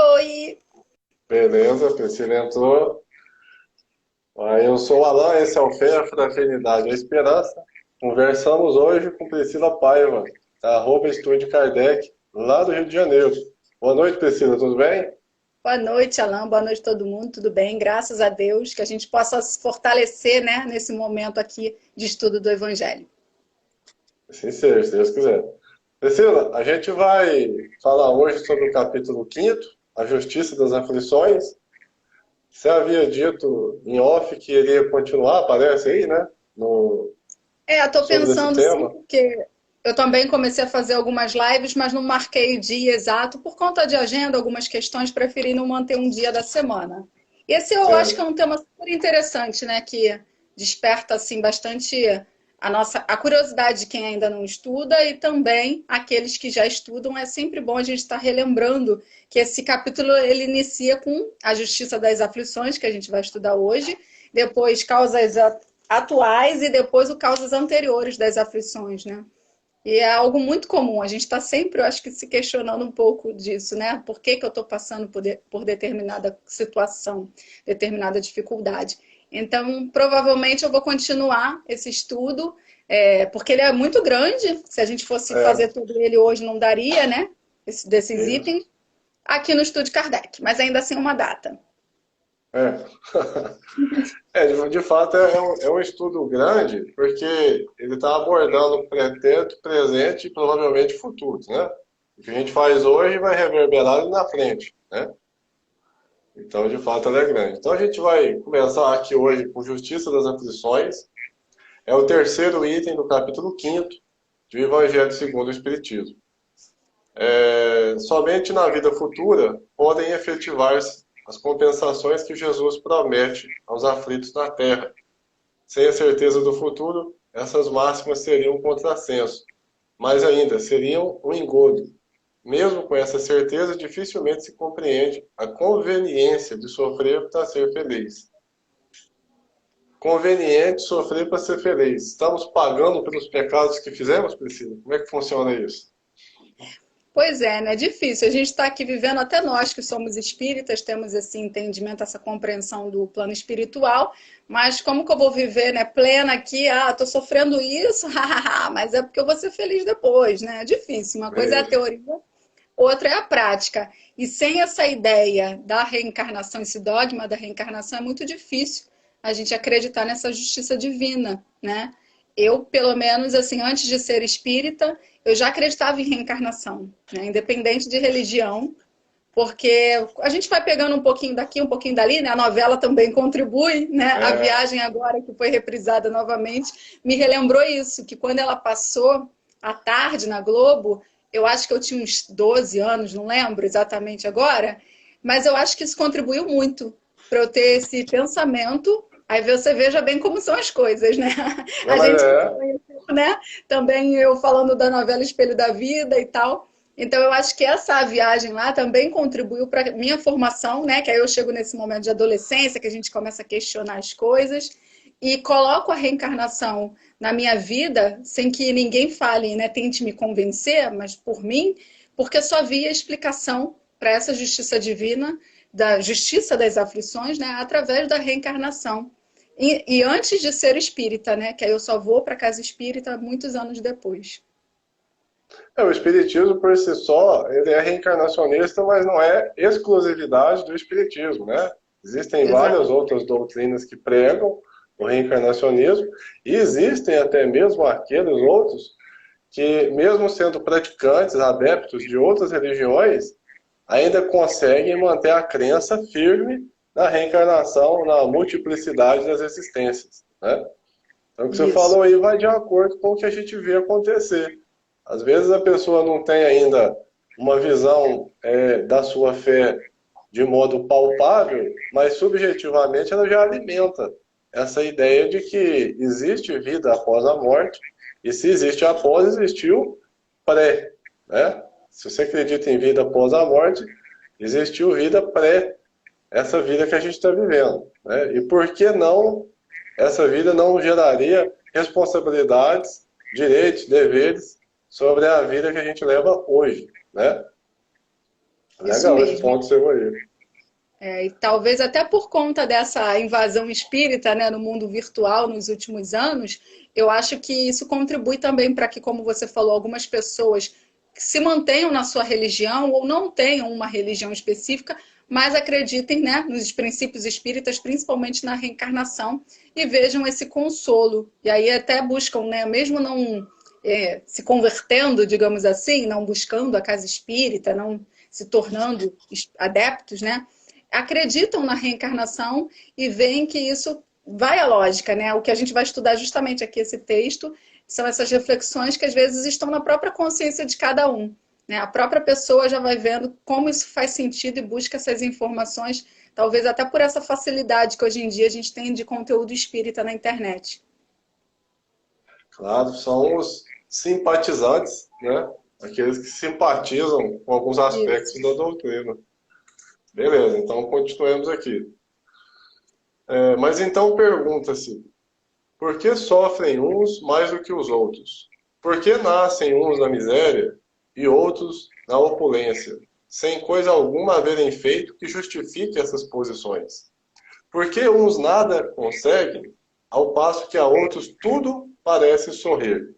Oi! Beleza, Priscila entrou. Eu sou o Alan, esse é o Fé, a Fraternidade e a Esperança. Conversamos hoje com Priscila Paiva, da Estúdio Kardec, lá do Rio de Janeiro. Boa noite, Priscila, tudo bem? Boa noite, Alan. Boa noite, todo mundo. Tudo bem? Graças a Deus que a gente possa se fortalecer, né, nesse momento aqui de estudo do Evangelho. Sim, seja, se Deus quiser. Priscila, a gente vai falar hoje sobre o capítulo 5º, a Justiça das Aflições. Você havia dito em off que iria continuar, parece aí, né? Estou Sobre esse pensando sim, tema. porque eu também comecei a fazer algumas lives, mas não marquei o dia exato por conta de agenda, algumas questões, preferi não manter um dia da semana. Esse eu acho que é Certo. um tema super interessante, né, que desperta assim bastante a curiosidade de quem ainda não estuda e também aqueles que já estudam. É sempre bom a gente estar relembrando que esse capítulo ele inicia com a justiça das aflições, que a gente vai estudar hoje, depois causas atuais e depois o causas anteriores das aflições, né? E é algo muito comum, a gente está sempre, eu acho que, se questionando um pouco disso, né? Por que, que eu estou passando por determinada situação, determinada dificuldade? Então, provavelmente eu vou continuar esse estudo, porque ele é muito grande, se a gente fosse fazer É, tudo ele hoje não daria, né? Desses isso. itens, aqui no Estúdio Kardec, mas ainda assim uma data. É. De fato é um estudo grande, porque ele está abordando pretérito, presente e provavelmente futuro, né? O que a gente faz hoje vai reverberar ali na frente, né? Então, de fato, ela é grande. Então, a gente vai começar aqui hoje com Justiça das Aflições. É o terceiro item do capítulo 5º do Evangelho segundo o Espiritismo. Somente na vida futura podem efetivar-se as compensações que Jesus promete aos aflitos na terra. Sem a certeza do futuro, essas máximas seriam um contrassenso, mas ainda seriam um engodo. Mesmo com essa certeza, dificilmente se compreende a conveniência de sofrer para ser feliz. Conveniente sofrer para ser feliz. Estamos pagando pelos pecados que fizemos, Priscila? Como é que funciona isso? Pois é, né? É difícil. A gente está aqui vivendo, até nós que somos espíritas, temos esse entendimento, essa compreensão do plano espiritual, mas como que eu vou viver, né, plena aqui? Ah, estou sofrendo isso, mas é porque eu vou ser feliz depois, né? É difícil. Uma coisa é a Veja. teoria, outra é a prática. E sem essa ideia da reencarnação, esse dogma da reencarnação, é muito difícil a gente acreditar nessa justiça divina, né? Eu, pelo menos, assim, antes de ser espírita, eu já acreditava em reencarnação, né? Independente de religião, porque a gente vai pegando um pouquinho daqui, um pouquinho dali, né? A novela também contribui, né? A É, viagem agora que foi reprisada novamente me relembrou isso, que quando ela passou à tarde na Globo, eu acho que eu tinha uns 12 anos, não lembro exatamente agora, mas eu acho que isso contribuiu muito para eu ter esse pensamento. Aí você veja bem como são as coisas, né? não, A mas gente que se é. conheceu, né? Também eu falando da novela Espelho da Vida e tal. Então, eu acho que essa viagem lá também contribuiu para minha formação, né? Que aí eu chego nesse momento de adolescência, que a gente começa a questionar as coisas e coloco a reencarnação na minha vida sem que ninguém fale, né? Tente me convencer, mas por mim, porque só havia explicação para essa justiça divina, da justiça das aflições, né? Através da reencarnação. E antes de ser espírita, né? Que aí eu só vou para a casa espírita muitos anos depois. O espiritismo por si só, ele é reencarnacionista, mas não é exclusividade do espiritismo, né? Existem Exato. várias outras doutrinas que pregam o reencarnacionismo e existem até mesmo aqueles outros que, mesmo sendo praticantes, adeptos de outras religiões, ainda conseguem manter a crença firme na reencarnação, na multiplicidade das existências, né? Então, o que você Isso. falou aí vai de acordo com o que a gente vê acontecer. Às vezes a pessoa não tem ainda uma visão da sua fé de modo palpável, mas subjetivamente ela já alimenta essa ideia de que existe vida após a morte, e se existe após, existiu pré, né? Se você acredita em vida após a morte, existiu vida pré essa vida que a gente está vivendo, né? E por que não essa vida não geraria responsabilidades, direitos, deveres sobre a vida que a gente leva hoje, né? Isso Legal esse mesmo. ponto seu aí. E talvez até por conta dessa invasão espírita, né, no mundo virtual nos últimos anos, eu acho que isso contribui também para que, como você falou, algumas pessoas se mantenham na sua religião ou não tenham uma religião específica, mas acreditem, né, nos princípios espíritas, principalmente na reencarnação, e vejam esse consolo. E aí até buscam, né, mesmo não se convertendo, digamos assim, não buscando a casa espírita, não se tornando adeptos, né? Acreditam na reencarnação e veem que isso vai à lógica, né? O que a gente vai estudar justamente aqui, esse texto, são essas reflexões que às vezes estão na própria consciência de cada um. Né? A própria pessoa já vai vendo como isso faz sentido e busca essas informações, talvez até por essa facilidade que hoje em dia a gente tem de conteúdo espírita na internet. Claro, são os simpatizantes, né? Aqueles que simpatizam com alguns aspectos Isso. da doutrina. Beleza, então continuemos aqui. Mas então pergunta-se, por que sofrem uns mais do que os outros? Por que nascem uns na miséria e outros na opulência, sem coisa alguma haverem feito que justifique essas posições? Por que uns nada conseguem, ao passo que a outros tudo parece sorrir?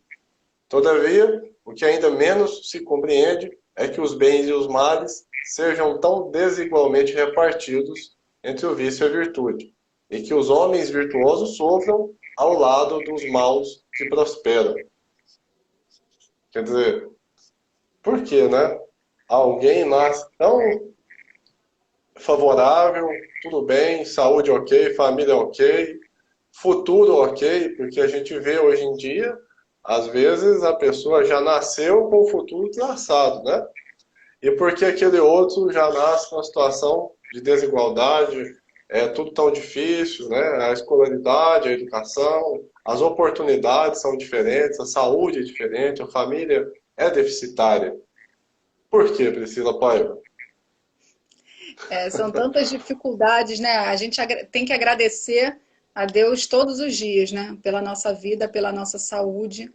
Todavia, o que ainda menos se compreende é que os bens e os males sejam tão desigualmente repartidos entre o vício e a virtude, e que os homens virtuosos sofram ao lado dos maus que prosperam. Quer dizer, por que, né? Alguém nasce tão favorável, tudo bem, saúde ok, família ok, futuro ok, porque a gente vê hoje em dia, às vezes a pessoa já nasceu com o futuro traçado, né? E porque aquele outro já nasce numa situação de desigualdade, é tudo tão difícil, né? A escolaridade, a educação, as oportunidades são diferentes, a saúde é diferente, a família é deficitária. Por que, Priscila Paiva? São tantas dificuldades, né? A gente tem que agradecer a Deus todos os dias, né? Pela nossa vida, pela nossa saúde.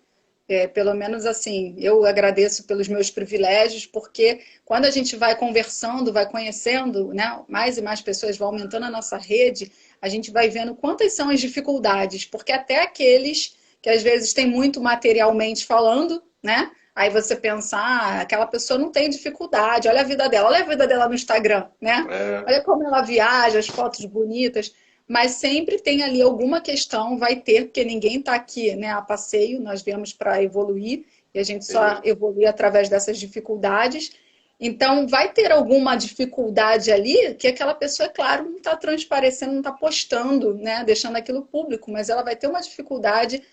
Pelo menos assim, eu agradeço pelos meus privilégios, porque quando a gente vai conversando, vai conhecendo, né? Mais e mais pessoas, vai aumentando a nossa rede, a gente vai vendo quantas são as dificuldades, porque até aqueles que às vezes têm muito materialmente falando, né? Aí você pensa, aquela pessoa não tem dificuldade, olha a vida dela no Instagram, né? É, Olha como ela viaja, as fotos bonitas, mas sempre tem ali alguma questão, vai ter, porque ninguém está aqui, né, a passeio, nós viemos para evoluir e a gente só isso. evolui através dessas dificuldades. Então, vai ter alguma dificuldade ali que aquela pessoa, é claro, não está transparecendo, não está postando, né, deixando aquilo público, mas ela vai ter uma dificuldade,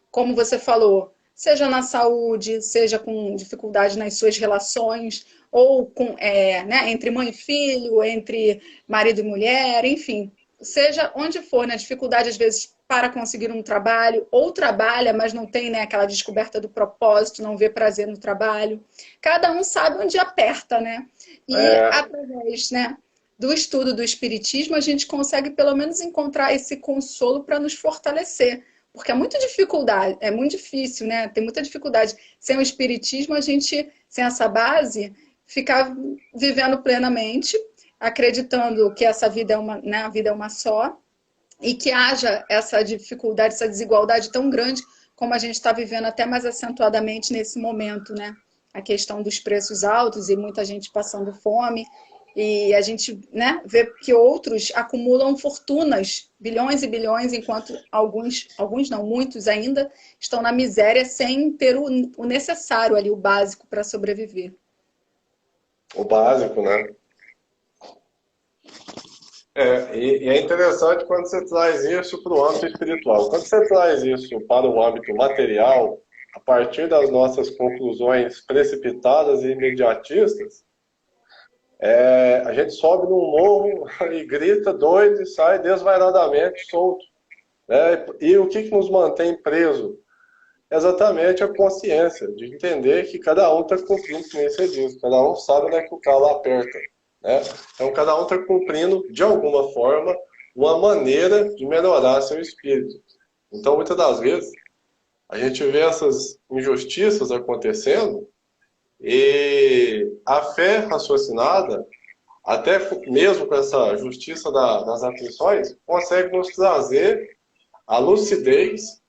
como você falou, seja na saúde, seja com dificuldade nas suas relações, ou com, né, entre mãe e filho, entre marido e mulher, enfim, seja onde for, né, dificuldade às vezes para conseguir um trabalho, ou trabalha, mas não tem, né, aquela descoberta do propósito, não vê prazer no trabalho. Cada um sabe onde aperta, né? E É, através, né, do estudo do espiritismo, a gente consegue pelo menos encontrar esse consolo para nos fortalecer. Porque é muita dificuldade, é muito difícil, né? Tem muita dificuldade. Sem o espiritismo, a gente, sem essa base, ficar vivendo plenamente, acreditando que essa vida é uma, né, a vida é uma só, e que haja essa dificuldade, essa desigualdade tão grande como a gente está vivendo até mais acentuadamente nesse momento, né? A questão dos preços altos e muita gente passando fome. E a gente, né, vê que outros acumulam fortunas, bilhões e bilhões, enquanto alguns não, muitos ainda estão na miséria sem ter o necessário ali, o básico para sobreviver. o básico, né? E é interessante quando você traz isso para o âmbito espiritual. Quando você traz isso para o âmbito material, a partir das nossas conclusões precipitadas e imediatistas, a gente sobe num morro e grita doido e sai desvairadamente solto. Né? E o que nos mantém preso? Exatamente a consciência, de entender que cada um está cumprindo, como você disse, cada um sabe onde é que o calo aperta. Né? Então, cada um está cumprindo, de alguma forma, uma maneira de melhorar seu espírito. Então, muitas das vezes, a gente vê essas injustiças acontecendo E a fé raciocinada, até mesmo com essa justiça das aflições, consegue nos trazer a lucidez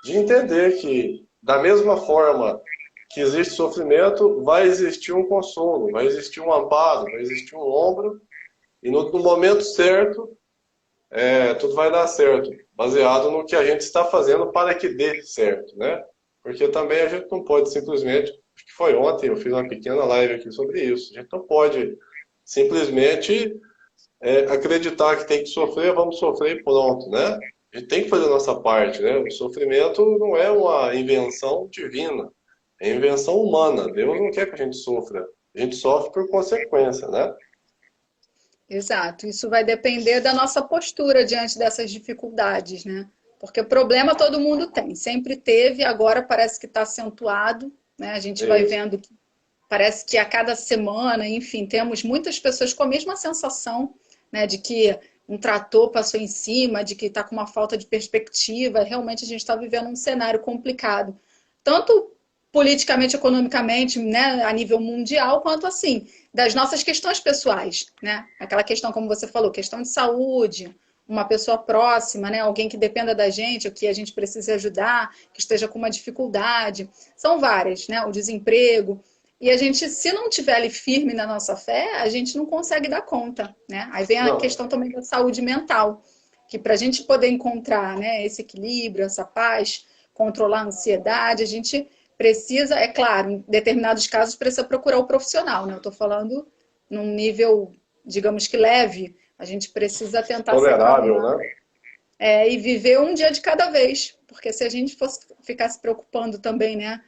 de entender que, da mesma forma que existe sofrimento, vai existir um consolo, vai existir um amparo, vai existir um ombro, e no momento certo, tudo vai dar certo, baseado no que a gente está fazendo para que dê certo, né? Porque também a gente não pode simplesmente, acho que foi ontem, eu fiz uma pequena live aqui sobre isso, a gente não pode simplesmente acreditar que tem que sofrer, vamos sofrer e pronto, né? A gente tem que fazer a nossa parte, né? O sofrimento não é uma invenção divina, é invenção humana. Deus não quer que a gente sofra, a gente sofre por consequência, né? Exato. Isso vai depender da nossa postura diante dessas dificuldades, né? Porque problema todo mundo tem, sempre teve, agora parece que está acentuado, né? A gente É vai isso. vendo que parece que a cada semana, enfim, temos muitas pessoas com a mesma sensação, né, de que um trator passou em cima, de que está com uma falta de perspectiva. Realmente a gente está vivendo um cenário complicado, tanto politicamente, economicamente, né, a nível mundial, quanto assim, das nossas questões pessoais, né? Aquela questão, como você falou, questão de saúde, uma pessoa próxima, né, alguém que dependa da gente, ou que a gente precise ajudar, que esteja com uma dificuldade. São várias, né? O desemprego. E a gente, se não tiver ali firme na nossa fé, a gente não consegue dar conta, né? Aí vem a Não, questão também da saúde mental, que para a gente poder encontrar, né, esse equilíbrio, essa paz, controlar a ansiedade, a gente precisa, é claro, em determinados casos precisa procurar o profissional, né? Eu estou falando num nível, digamos que leve, a gente precisa tentar se tolerável, acalmar, né? e viver um dia de cada vez, porque se a gente fosse ficar se preocupando também, né,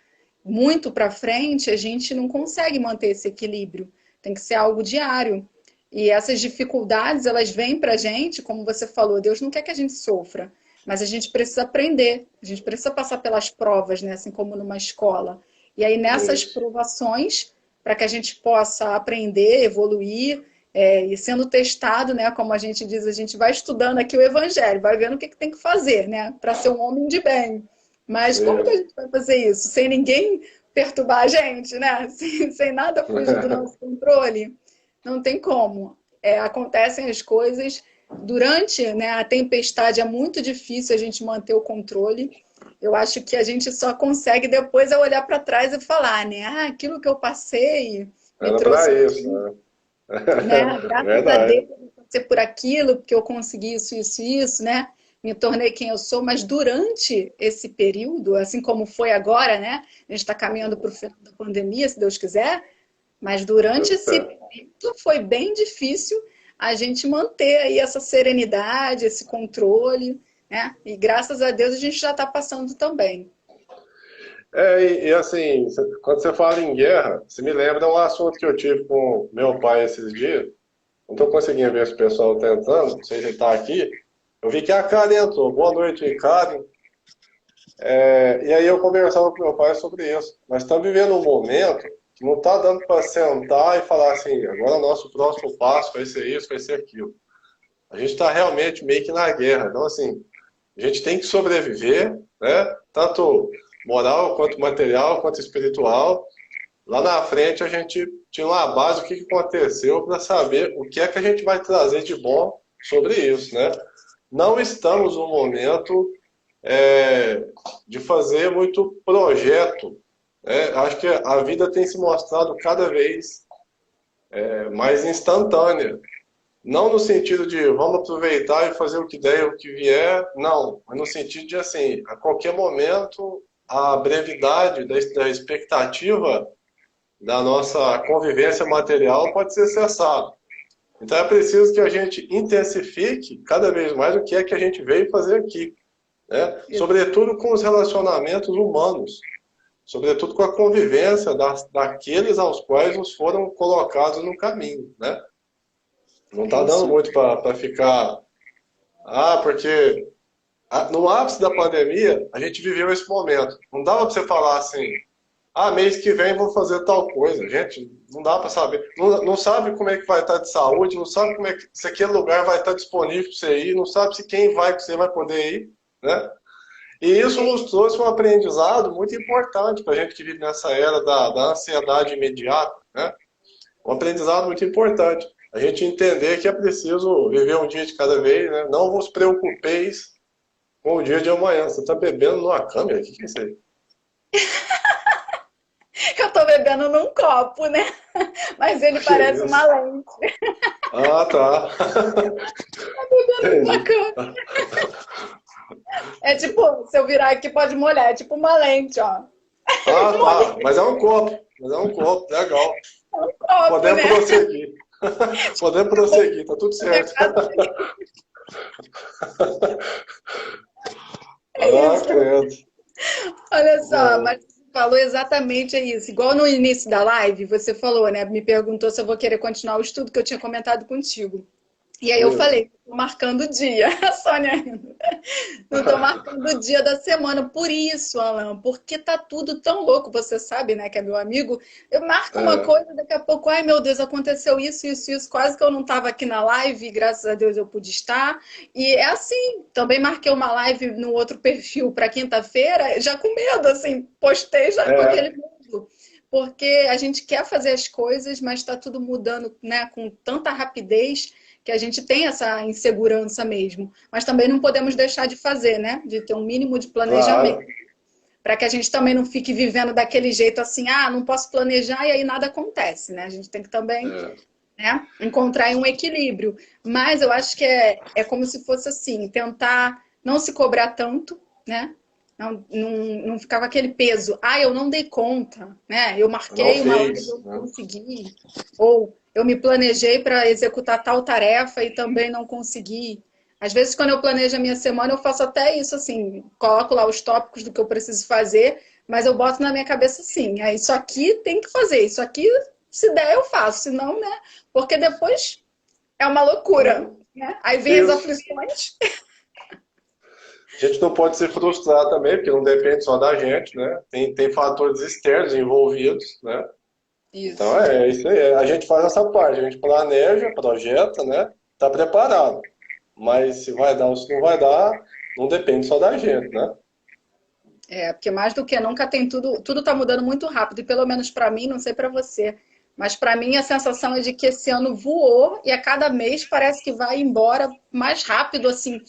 muito para frente, a gente não consegue manter esse equilíbrio. Tem que ser algo diário. E essas dificuldades, elas vêm para a gente, como você falou, Deus não quer que a gente sofra, mas a gente precisa aprender, a gente precisa passar pelas provas, né, assim como numa escola. E aí nessas Isso. provações, para que a gente possa aprender, evoluir, e sendo testado, né, como a gente diz, a gente vai estudando aqui o evangelho, vai vendo o que tem que fazer, né, para ser um homem de bem. Mas como que a Isso. gente vai fazer isso? Sem ninguém perturbar a gente, né? Sem nada fugir do nosso controle? Não tem como. Acontecem as coisas durante, né, a tempestade, é muito difícil a gente manter o controle. Eu acho que a gente só consegue depois olhar para trás e falar, né? Ah, aquilo que eu passei me Era para trouxe isso, aqui, né? né? Graças a Verdade. Deus eu passei por aquilo, porque eu consegui isso, né? Me tornei quem eu sou, mas durante esse período, assim como foi agora, né? A gente está caminhando para o final da pandemia, se Deus quiser, mas durante Deus esse quiser. período foi bem difícil a gente manter aí essa serenidade, esse controle, né? E graças a Deus a gente já está passando também. Assim, quando você fala em guerra, você me lembra um assunto que eu tive com meu pai esses dias. Não estou conseguindo ver esse pessoal tentando, não sei se ele está aqui. Eu vi que a Karen entrou. Boa noite, Karen. E aí eu conversava com meu pai sobre isso. Nós estamos vivendo um momento que não está dando para sentar e falar assim, agora nosso próximo passo vai ser isso, vai ser aquilo. A gente está realmente meio que na guerra. Então, assim, a gente tem que sobreviver, né? Tanto moral, quanto material, quanto espiritual. Lá na frente a gente tinha uma base do que aconteceu para saber o que é que a gente vai trazer de bom sobre isso, né? Não estamos no momento de fazer muito projeto, né? Acho que a vida tem se mostrado cada vez mais instantânea. Não no sentido de vamos aproveitar e fazer o que der e o que vier, não. Mas no sentido de, assim, a qualquer momento, a brevidade da expectativa da nossa convivência material pode ser cessada. Então é preciso que a gente intensifique cada vez mais o que é que a gente veio fazer aqui, né? Sobretudo com os relacionamentos humanos, sobretudo com a convivência daqueles aos quais nos foram colocados no caminho, né? Não está dando Isso. muito para ficar. Porque no ápice da pandemia, a gente viveu esse momento. Não dava para você falar assim, mês que vem vou fazer tal coisa. Gente, não dá para saber. Não, não sabe como é que vai estar de saúde, não sabe como é se aquele lugar vai estar disponível para você ir, não sabe se quem vai que você vai poder ir, né? E isso nos trouxe um aprendizado muito importante para a gente que vive nessa era da ansiedade imediata, né? Um aprendizado muito importante. A gente entender que é preciso viver um dia de cada vez, né? Não vos preocupeis com o dia de amanhã. Você está bebendo numa câmera? O que é isso aí? Eu tô bebendo num copo, né? Mas ele Que parece uma isso? lente. Ah, tá. Uma Entendi. câmera. É tipo, se eu virar aqui pode molhar, é tipo uma lente, ó. Ah, tá. Molha Mas é um copo. Mas é um copo. Legal. um copo, Podemos né? prosseguir. Podemos prosseguir. Tá tudo Na minha certo. casa é Ah, isso. credo. Olha só, Bom. mas você falou exatamente isso. Igual no início da live, você falou, né? Me perguntou se eu vou querer continuar o estudo que eu tinha comentado contigo. E aí eu Isso. falei, tô marcando o dia. A Sônia ainda. Não estou marcando o dia da semana. Por isso, Alan, porque tá tudo tão louco. Você sabe, né, que é meu amigo. Eu marco uma É. coisa, daqui a pouco, ai meu Deus, aconteceu isso, isso, isso. Quase que eu não estava aqui na live, e graças a Deus eu pude estar. E é assim, também marquei uma live no outro perfil para quinta-feira, já com medo, assim, postei já com aquele É. medo. Porque a gente quer fazer as coisas, mas está tudo mudando, né, com tanta rapidez que a gente tem essa insegurança mesmo. Mas também não podemos deixar de fazer, né? De ter um mínimo de planejamento. Claro. Para que a gente também não fique vivendo daquele jeito assim, ah, não posso planejar e aí nada acontece, né? A gente tem que também, É. né, encontrar um equilíbrio. Mas eu acho que é como se fosse assim, tentar não se cobrar tanto, né? Não ficar com aquele peso. Ah, eu não dei conta, né? Eu Não marquei uma live, eu fez, não né? consegui. Ou eu me planejei para executar tal tarefa e também não consegui. Às vezes, quando eu planejo a minha semana, eu faço até isso, assim, coloco lá os tópicos do que eu preciso fazer, mas eu boto na minha cabeça assim, ah, isso aqui tem que fazer, isso aqui, se der, eu faço, senão, né? Porque depois é uma loucura, É. né? Aí vem as Isso. aflições. A gente não pode se frustrar também, porque não depende só da gente, né? Tem fatores externos envolvidos, né? Então Isso. é isso aí. A gente faz essa parte, a gente planeja, projeta, né? Tá preparado. Mas se vai dar ou se não vai dar, não depende só da gente, né? É, porque mais do que nunca tem tudo está mudando muito rápido, e pelo menos para mim, não sei para você, mas para mim a sensação é de que esse ano voou e a cada mês parece que vai embora mais rápido, assim,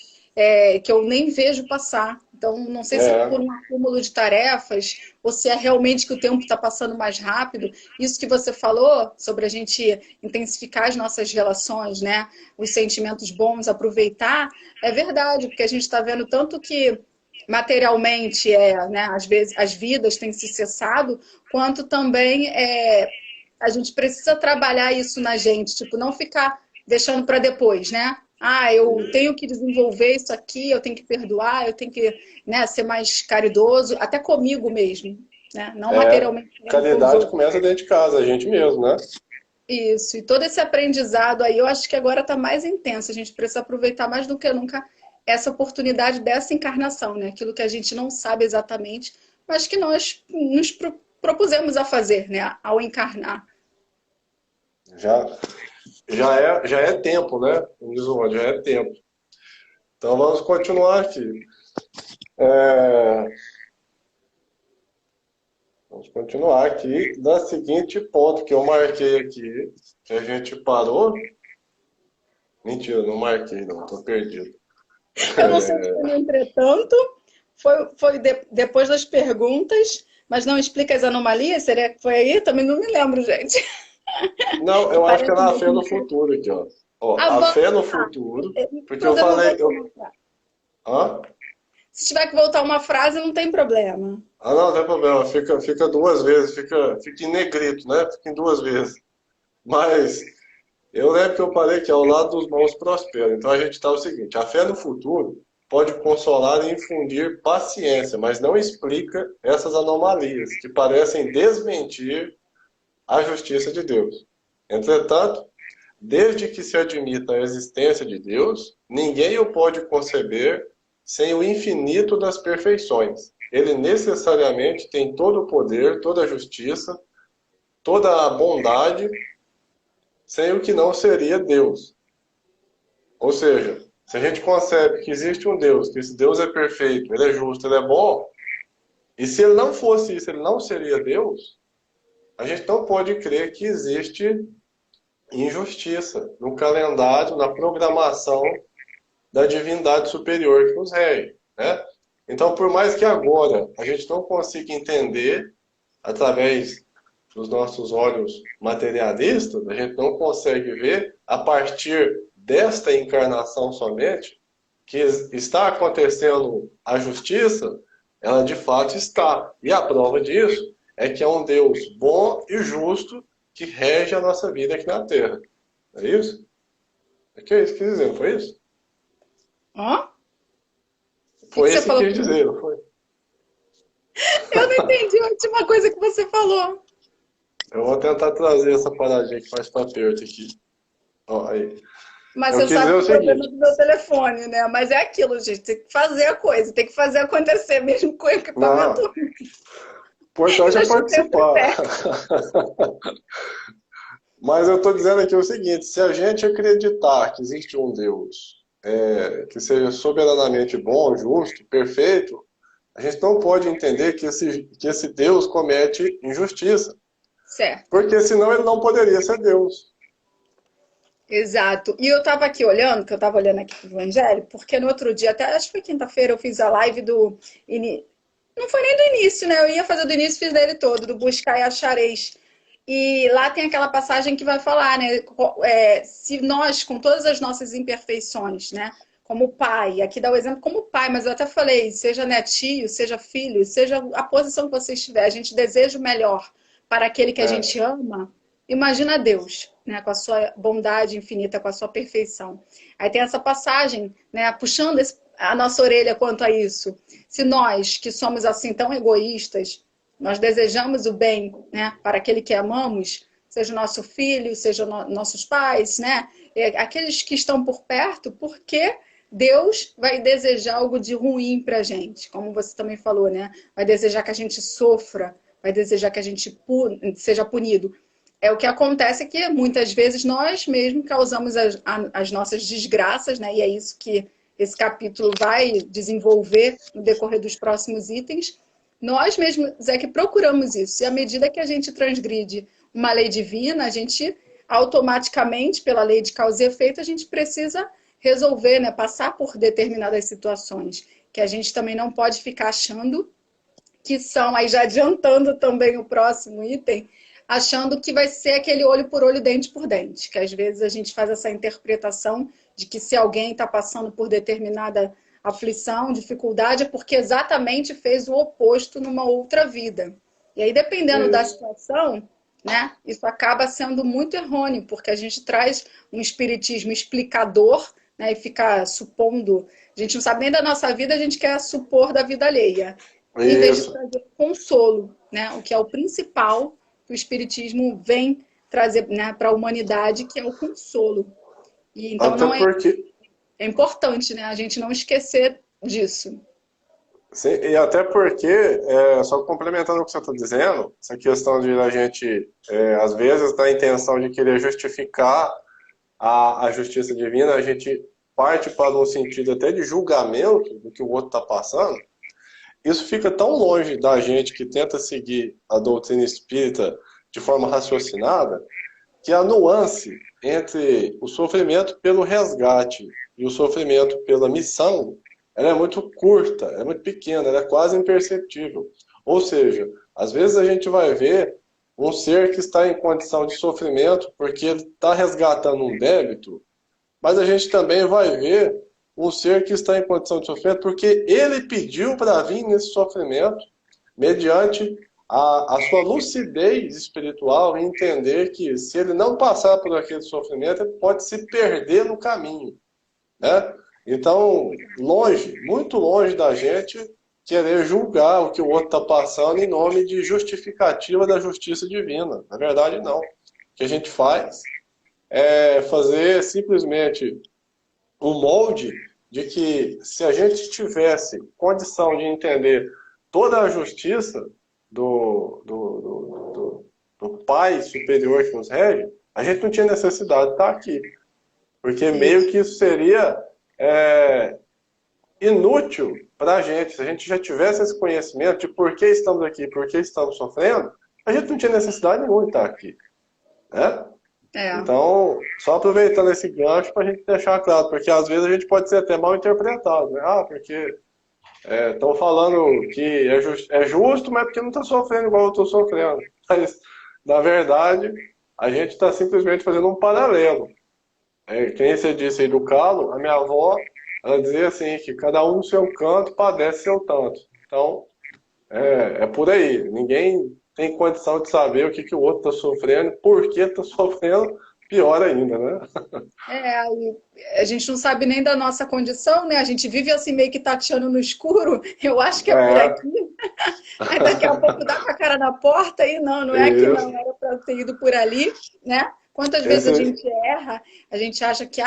que eu nem vejo passar. Então, não sei se é por É, um acúmulo de tarefas ou se é realmente que o tempo está passando mais rápido. Isso que você falou sobre a gente intensificar as nossas relações, né? Os sentimentos bons, aproveitar, é verdade, porque a gente está vendo tanto que materialmente né, às vezes as vidas têm se cessado, quanto também a gente precisa trabalhar isso na gente, tipo, não ficar deixando para depois, né? Ah, eu tenho que desenvolver isso aqui, eu tenho que perdoar, eu tenho que, né, ser mais caridoso, até comigo mesmo, né? Não é. materialmente falando com os Caridade outros. começa dentro de casa, a gente mesmo, né? Isso, e todo esse aprendizado aí, eu acho que agora está mais intenso. A gente precisa aproveitar mais do que nunca essa oportunidade dessa encarnação, né? Aquilo que a gente não sabe exatamente, mas que nós nos propusemos a fazer, né? Ao encarnar. Já, já é tempo, né? Como diz o outro, já é tempo. Então vamos continuar aqui. É, vamos continuar aqui no seguinte ponto que eu marquei aqui, que a gente parou. Mentira, não marquei, não, tô perdido. Eu não sei se foi no entretanto, depois das perguntas, mas não explica as anomalias? Seria que foi aí? Também não me lembro, gente. Não, Que eu acho que é parece na fé mesmo. no futuro aqui, ó. Ó, Ah, a vamos fé no lá. futuro, porque eu Tudo eu não falei. vou comentar. Hã? Se tiver que voltar uma frase, não tem problema. Ah, não, não tem problema, fica duas vezes, fica em negrito, né? Fica em duas vezes. Mas eu lembro que eu falei que ao lado dos bons prospera. Então a gente está o seguinte: a fé no futuro pode consolar e infundir paciência, mas não explica essas anomalias que parecem desmentir a justiça de Deus. Entretanto, desde que se admita a existência de Deus, ninguém o pode conceber sem o infinito das perfeições. Ele necessariamente tem todo o poder, toda a justiça, toda a bondade, sem o que não seria Deus. Ou seja, Se a gente concebe que existe um Deus, que esse Deus é perfeito, ele é justo, ele é bom, e se ele não fosse isso, ele não seria Deus, a gente não pode crer que existe injustiça no calendário, na programação da divindade superior que nos rege, né? Então, por mais que agora a gente não consiga entender através dos nossos olhos materialistas, a gente não consegue ver a partir desta encarnação somente que está acontecendo a justiça, ela de fato está. E a prova disso é que é um Deus bom e justo que rege a nossa vida aqui na Terra. É isso? É que é isso que quis dizer, não foi isso? Hã? Foi você isso que falou? quis dizer, não foi? Eu não entendi a última coisa que você falou. Eu vou tentar trazer essa paradinha que faz para perto aqui. Ó, aí. Mas Eu você quis dizer sabe que o o problema seguinte. do meu telefone, né? Mas é aquilo, gente. Tem que fazer a coisa, tem que fazer acontecer, mesmo com o equipamento Não, o ruim. importante é Deixa sempre participar. perto. Mas eu estou dizendo aqui o seguinte: se a gente acreditar que existe um Deus que seja soberanamente bom, justo, perfeito, a gente não pode entender que esse Deus comete injustiça. Certo. Porque senão ele não poderia ser Deus. Exato. E eu estava aqui olhando, que eu estava olhando aqui pro Evangelho, porque no outro dia, até acho que foi quinta-feira, eu fiz a live do. Não foi nem do início, né? Eu ia fazer do início, fiz dele todo, do Buscar e Achareis. E lá tem aquela passagem que vai falar, né? Se nós, com todas as nossas imperfeições, né? Como pai, aqui dá o exemplo como pai, mas eu até falei, seja netinho, seja filho, seja a posição que você estiver, a gente deseja o melhor para aquele que a É, gente ama. Imagina Deus, né? Com a sua bondade infinita, com a sua perfeição. Aí tem essa passagem, né? Puxando a nossa orelha quanto a isso. Se nós, que somos assim tão egoístas, nós desejamos o bem, né, para aquele que amamos, seja o nosso filho, seja nossos pais, né, aqueles que estão por perto, porque Deus vai desejar algo de ruim para a gente, como você também falou, né? Vai desejar que a gente sofra, vai desejar que a gente seja punido. É o que acontece é que muitas vezes nós mesmos causamos as nossas desgraças, né? E é isso que esse capítulo vai desenvolver no decorrer dos próximos itens. Nós mesmos é que procuramos isso. E à medida que a gente transgride uma lei divina, a gente automaticamente, pela lei de causa e efeito, a gente precisa resolver, né? Passar por determinadas situações. Que a gente também não pode ficar achando que são, aí já adiantando também o próximo item, achando que vai ser aquele olho por olho, dente por dente. Que às vezes a gente faz essa interpretação de que se alguém está passando por determinada aflição, dificuldade, é porque exatamente fez o oposto numa outra vida. E aí, dependendo da isso. situação, né, isso acaba sendo muito errôneo, porque a gente traz um espiritismo explicador, né, e fica supondo, a gente não sabe nem da nossa vida, a gente quer supor da vida alheia, em vez de Isso. trazer consolo, né, o que é o principal que o espiritismo vem trazer, né, para a humanidade, que é o consolo. E então Até não é, porque, é importante, né, a gente não esquecer disso. sim, e até porque, só complementando o que você está dizendo, essa questão de a gente, às vezes, ter a intenção de querer justificar a justiça divina, a gente parte para um sentido até de julgamento do que o outro está passando. Isso fica tão longe da gente que tenta seguir a doutrina espírita de forma raciocinada, que a nuance entre o sofrimento pelo resgate e o sofrimento pela missão, ela é muito curta, é muito pequena, ela é quase imperceptível. Ou seja, às vezes a gente vai ver um ser que está em condição de sofrimento porque ele está resgatando um débito, mas a gente também vai ver um ser que está em condição de sofrimento porque ele pediu para vir nesse sofrimento mediante a sua lucidez espiritual e entender que se ele não passar por aquele sofrimento, ele pode se perder no caminho, né? Então, longe, muito longe da gente querer julgar o que o outro está passando em nome de justificativa da justiça divina. Na verdade, não. O que a gente faz é fazer simplesmente um molde de que se a gente tivesse condição de entender toda a justiça do Pai superior que nos rege, a gente não tinha necessidade de estar aqui. Porque meio Isso. que isso seria é, inútil para a gente. Se a gente já tivesse esse conhecimento de por que estamos aqui, por que estamos sofrendo, a gente não tinha necessidade nenhuma de estar aqui, né? É. Então, só aproveitando esse gancho para a gente deixar claro, porque às vezes a gente pode ser até mal interpretado, né? Ah, porque estão falando que é justo, mas porque não está sofrendo igual eu estou sofrendo. Mas, na verdade, a gente está simplesmente fazendo um paralelo. Quem você disse aí do calo, a minha avó, ela dizia assim, que cada um no seu canto padece seu tanto. Então, é por aí. Ninguém tem condição de saber o que, que o outro está sofrendo, por que está sofrendo, pior ainda, né? Aí a gente não sabe nem da nossa condição, né? A gente vive assim meio que tateando no escuro. Eu acho que é por É, aqui. Aí daqui a pouco dá com a cara na porta e não, não é aqui isso. não, era para ter ido por ali, né? Quantas vezes a Esse, gente erra, a gente acha que,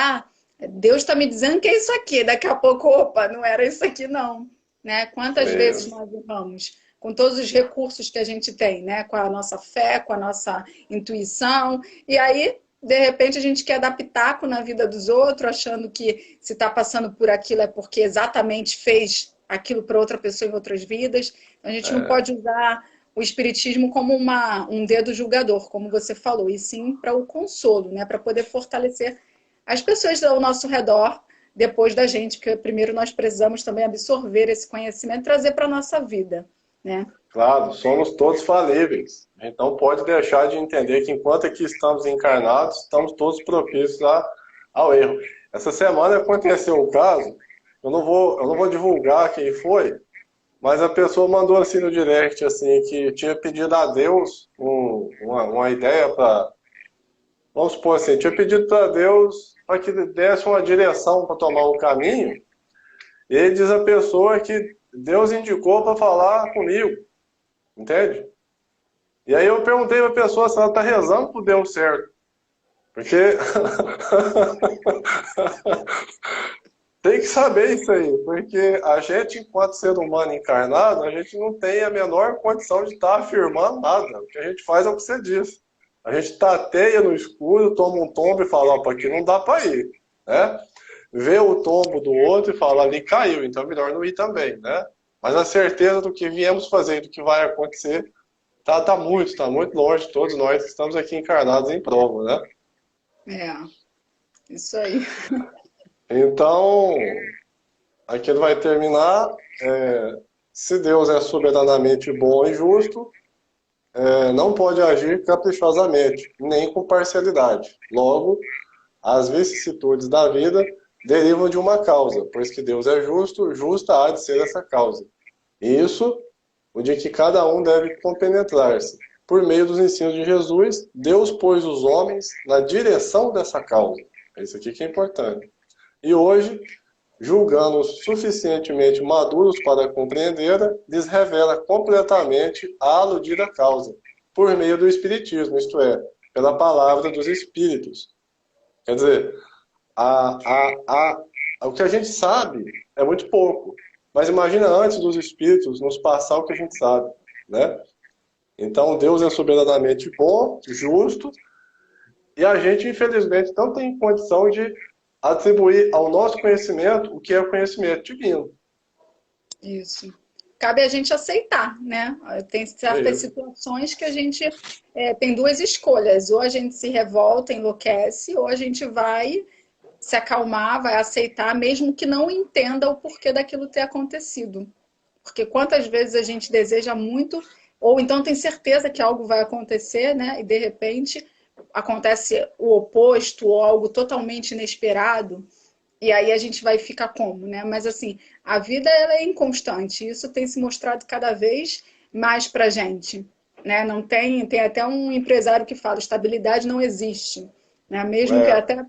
Deus está me dizendo que é isso aqui, daqui a pouco, opa, não era isso aqui não, né? Quantas vezes isso. nós erramos com todos os recursos que a gente tem, né? Com a nossa fé, com a nossa intuição, e aí de repente a gente quer dar pitaco na vida dos outros, achando que se está passando por aquilo é porque exatamente fez aquilo para outra pessoa em outras vidas. A gente não É, pode usar o espiritismo como um dedo julgador, como você falou, e sim para o consolo, né? Para poder fortalecer as pessoas ao nosso redor depois da gente, porque primeiro nós precisamos também absorver esse conhecimento e trazer para a nossa vida, né? claro, somos todos falíveis. Então pode deixar de entender que enquanto aqui estamos encarnados, estamos todos propícios ao erro. Essa semana aconteceu um caso, eu não vou divulgar quem foi, mas a pessoa mandou assim no direct assim que tinha pedido a Deus uma ideia para, vamos supor assim, tinha pedido para Deus para que desse uma direção para tomar um caminho. E ele diz a pessoa que Deus indicou para falar comigo, entende? E aí eu perguntei para a pessoa se ela está rezando pro Deus certo. Porque tem que saber isso aí, porque a gente, enquanto ser humano encarnado, a gente não tem a menor condição de estar afirmando nada. O que a gente faz é o que você disse. A gente tateia no escuro, toma um tombo e fala, opa, aqui não dá para ir, né? Vê o tombo do outro e fala, ali caiu, então é melhor não ir também, né? Mas a certeza do que viemos fazer e do que vai acontecer tá muito longe. Todos nós que estamos aqui encarnados em prova, né? É, isso aí. Então, aquilo vai terminar. Se Deus é soberanamente bom e justo, não pode agir caprichosamente, nem com parcialidade. Logo, as vicissitudes da vida derivam de uma causa, pois que Deus é justo, justa há de ser essa causa. Isso, o de que cada um deve compenetrar-se. Por meio dos ensinos de Jesus, Deus pôs os homens na direção dessa causa. É isso aqui que é importante. E hoje, julgando-os suficientemente maduros para compreendê-la, lhes revela completamente a aludida causa, por meio do Espiritismo, isto é, pela palavra dos Espíritos. Quer dizer, o que a gente sabe é muito pouco, mas imagina antes dos Espíritos nos passar o que a gente sabe, né? Então Deus é soberanamente bom, justo, e a gente, infelizmente, não tem condição de atribuir ao nosso conhecimento o que é o conhecimento divino. Isso. Cabe a gente aceitar, né? Tem É certas isso. situações que a gente tem duas escolhas. Ou a gente se revolta, enlouquece, ou a gente vai se acalmar, vai aceitar, mesmo que não entenda o porquê daquilo ter acontecido. Porque quantas vezes a gente deseja muito, ou então tem certeza que algo vai acontecer, né? E de repente acontece o oposto, ou algo totalmente inesperado. E aí a gente vai ficar como, né? Mas assim, a vida ela é inconstante. Isso tem se mostrado cada vez mais pra gente, né? Não tem até um empresário que fala, estabilidade não existe, né? Mesmo que É,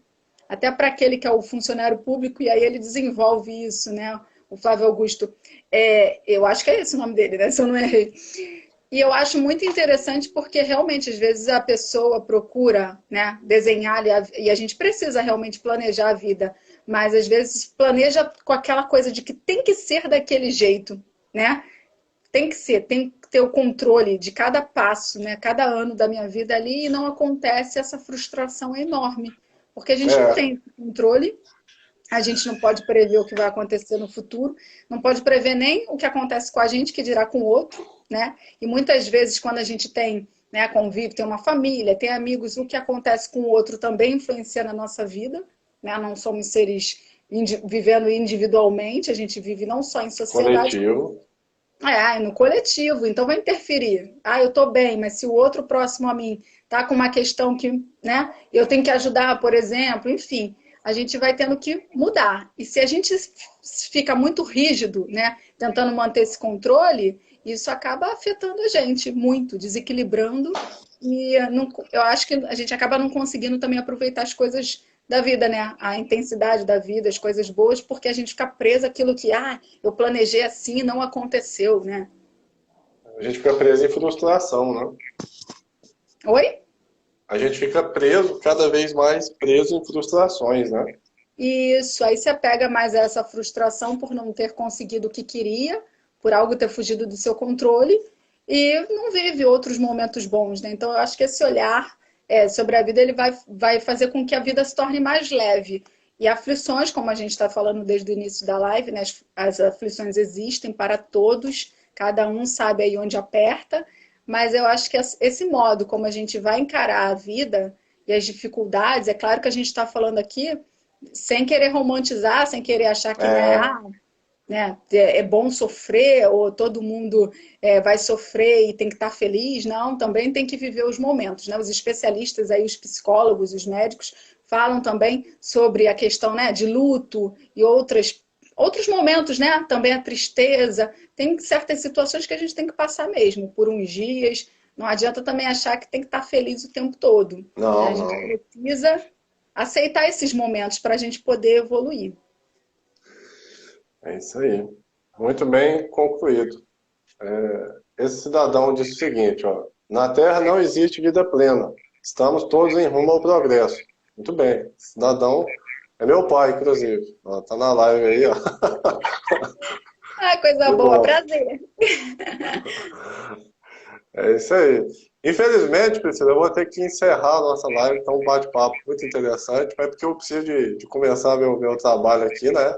até para aquele que é o funcionário público e aí ele desenvolve isso, né? O Flávio Augusto, eu acho que é esse o nome dele, né? Se eu não errei. E eu acho muito interessante porque realmente, às vezes, a pessoa procura, né, desenhar e a gente precisa realmente planejar a vida, mas às vezes planeja com aquela coisa de que tem que ser daquele jeito, né? Tem que ser, tem que ter o controle de cada passo, né? Cada ano da minha vida ali e não acontece essa frustração enorme, porque a gente não é, tem esse controle A gente não pode prever o que vai acontecer no futuro, não pode prever nem o que acontece com a gente, que dirá com o outro, né? E muitas vezes, quando a gente tem, né, convive, tem uma família, tem amigos, o que acontece com o outro também influencia na nossa vida, né? Não somos seres vivendo individualmente, a gente vive não só em sociedade, Coletivo. no coletivo, então vai interferir. Ah, eu tô bem, mas se o outro próximo a mim tá com uma questão que, né, eu tenho que ajudar, por exemplo, enfim, a gente vai tendo que mudar. E se a gente fica muito rígido, né, tentando manter esse controle, isso acaba afetando a gente muito, desequilibrando, e eu acho que a gente acaba não conseguindo também aproveitar as coisas da vida, né? A intensidade da vida, as coisas boas, porque a gente fica presa àquilo que, eu planejei assim e não aconteceu, né? A gente fica preso em frustração, né? Oi? A gente fica preso, cada vez mais preso em frustrações, né? Isso, aí você pega mais essa frustração por não ter conseguido o que queria, por algo ter fugido do seu controle, e não vive outros momentos bons, né? Então, eu acho que esse olhar sobre a vida, ele vai fazer com que a vida se torne mais leve. E aflições, como a gente está falando desde o início da live, né? As aflições existem para todos, cada um sabe aí onde aperta, mas eu acho que esse modo como a gente vai encarar a vida e as dificuldades, é claro que a gente está falando aqui sem querer romantizar, sem querer achar que É, né, é bom sofrer, ou todo mundo vai sofrer e tem que estar feliz. Não, também tem que viver os momentos. Né? Os especialistas, aí, os psicólogos, os médicos, falam também sobre a questão, né, de luto e outros momentos, né? Também a tristeza. Tem certas situações que a gente tem que passar mesmo, por uns dias. Não adianta também achar que tem que estar feliz o tempo todo. Né? A não, gente não. precisa aceitar esses momentos para a gente poder evoluir. É isso aí. Muito bem concluído. Esse cidadão disse o seguinte, ó, na Terra não existe vida plena. Estamos todos em rumo ao progresso. Muito bem. Esse cidadão é meu pai, inclusive. Ó, tá na live aí, ó. Coisa Que boa, bom. prazer. É isso aí. Infelizmente, Priscila, eu vou ter que encerrar a nossa live, então um bate-papo muito interessante, mas porque eu preciso de começar meu trabalho aqui, né,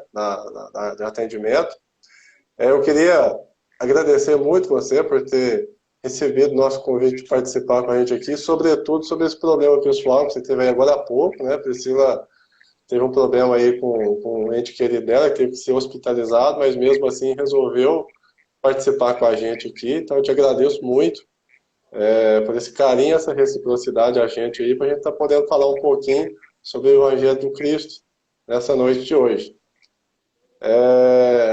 de atendimento. Eu queria agradecer muito você por ter recebido o nosso convite de participar com a gente aqui, sobretudo sobre esse problema pessoal que você teve aí agora há pouco, né? Priscila teve um problema aí com um ente querido dela, que teve que ser hospitalizado, mas mesmo assim resolveu participar com a gente aqui. Então eu te agradeço muito por esse carinho, essa reciprocidade a gente aí, para a gente estar podendo falar um pouquinho sobre o Evangelho do Cristo nessa noite de hoje.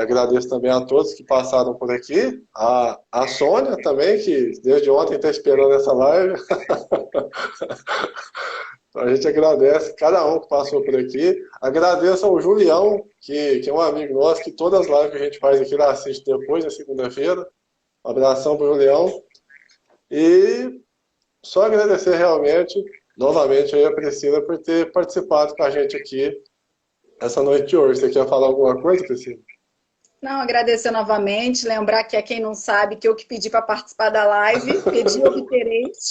Agradeço também a todos que passaram por aqui. A Sônia também, que desde ontem está esperando essa live. A gente agradece cada um que passou por aqui. Agradeço ao Julião, que é um amigo nosso, que todas as lives que a gente faz aqui, ele assiste depois, na segunda-feira. Um abração para o Julião. E só agradecer realmente, novamente, aí a Priscila por ter participado com a gente aqui essa noite de hoje. Você quer falar alguma coisa, Priscila? Não, agradecer novamente, lembrar que a quem não sabe que eu que pedi para participar da live, pedi, obtereis.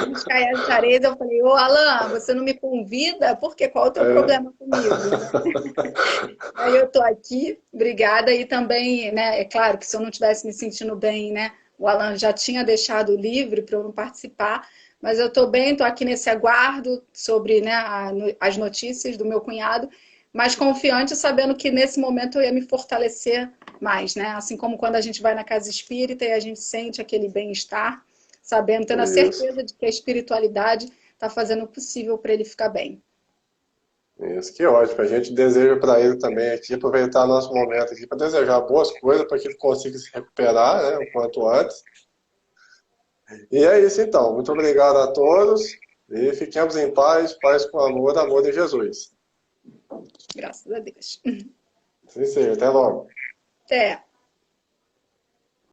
Buscar achareis, eu falei, ô Alan, você não me convida? Por quê? Qual é o teu problema comigo? Né? Aí eu tô aqui, obrigada, e também, né, é claro que se eu não estivesse me sentindo bem, né, o Alan já tinha deixado livre para eu não participar, mas eu tô bem, tô aqui nesse aguardo sobre, né, as notícias do meu cunhado, mas confiante, sabendo que nesse momento eu ia me fortalecer mais, né, assim como quando a gente vai na casa espírita e a gente sente aquele bem-estar, sabendo, tendo a Isso. certeza de que a espiritualidade está fazendo o possível para ele ficar bem. Isso, que ótimo. A gente deseja para ele também aqui, aproveitar nosso momento aqui para desejar boas coisas para que ele consiga se recuperar, né, o quanto antes. E é isso então. Muito obrigado a todos e fiquemos em paz, paz com amor, amor de Jesus. Graças a Deus. Sim, sim. Até logo. Até.